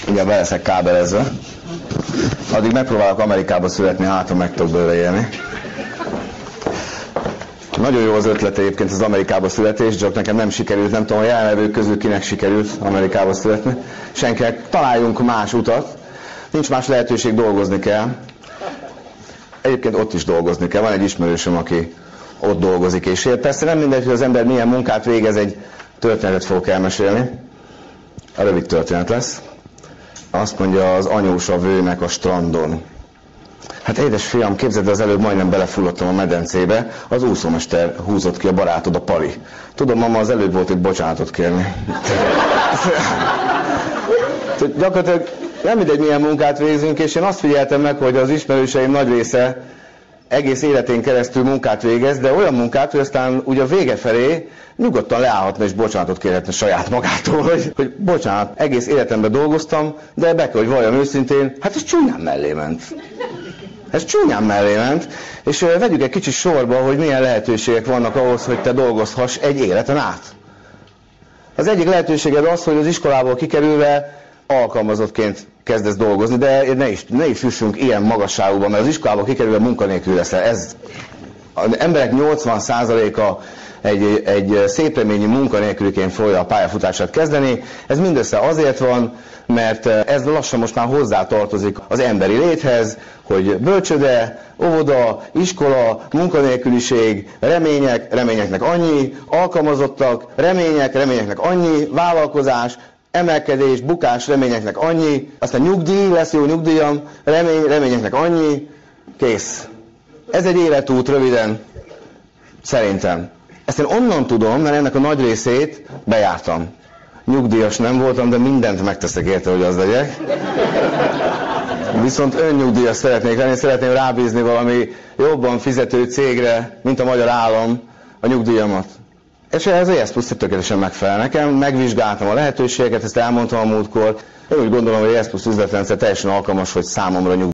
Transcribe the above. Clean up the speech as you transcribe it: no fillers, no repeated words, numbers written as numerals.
Mindjárt be leszek kábelezve. Addig megpróbálok Amerikába születni, hát ha meg tudok belőle élni. Nagyon jó az ötlet egyébként az Amerikába születés, csak nekem nem sikerült, nem tudom, a jelenlevők közül kinek sikerült Amerikába születni. Senkinek, találjunk más utat. Nincs más lehetőség, dolgozni kell. Egyébként ott is dolgozni kell. Van egy ismerősöm, aki ott dolgozik és él. Persze nem mindegy, hogy az ember milyen munkát végez, egy történetet fogok elmesélni. A rövid történet lesz. Azt mondja az anyós a vőnek a strandon. Hát édes fiam, képzeld, az előbb majdnem belefulladtam a medencébe, az úszómester húzott ki, a barátod, a Pali. Tudom, mama, az előbb volt itt bocsánatot kérni. Gyakorlatilag nem mindegy, milyen munkát végzünk, és én azt figyeltem meg, hogy az ismerőseim nagy része egész életén keresztül munkát végez, de olyan munkát, hogy aztán ugye a vége felé nyugodtan leállhatna és bocsánatot kérhetne saját magától, hogy bocsánat, egész életemben dolgoztam, de be kell, hogy valljam őszintén, hát ez csúnyán mellé ment. Ez csúnyán mellé ment, és vegyük egy kicsit sorba, hogy milyen lehetőségek vannak ahhoz, hogy te dolgozhass egy életen át. Az egyik lehetőséged az, hogy az iskolából kikerülve alkalmazottként kezdesz dolgozni, de ne is jussunk ilyen magasságúban, mert az iskolából kikerülve munkanélkül leszel. Az emberek 80%-a egy szép reményű munkanélküliként fogja a pályafutását kezdeni. Ez mindössze azért van, mert ez lassan most már hozzátartozik az emberi léthez, hogy bölcsőde, óvoda, iskola, munkanélküliség, reményeknek annyi, alkalmazottak, reményeknek annyi, vállalkozás, emelkedés, bukás, reményeknek annyi, aztán nyugdíj, lesz jó nyugdíjam, reményeknek annyi, kész. Ez egy életút röviden, szerintem. Ezt én onnan tudom, mert ennek a nagy részét bejártam. Nyugdíjas nem voltam, de mindent megteszek érte, hogy az legyek. Viszont önnyugdíjas szeretnék lenni, szeretném rábízni valami jobban fizető cégre, mint a magyar állam a nyugdíjamat. És ez a JESZ Plusz tökéletesen megfelel nekem, megvizsgáltam a lehetőségeket, ezt elmondtam a múltkor. Én úgy gondolom, hogy a JESZ Plusz üzletrendszer teljesen alkalmas, hogy számomra nyugdíjas.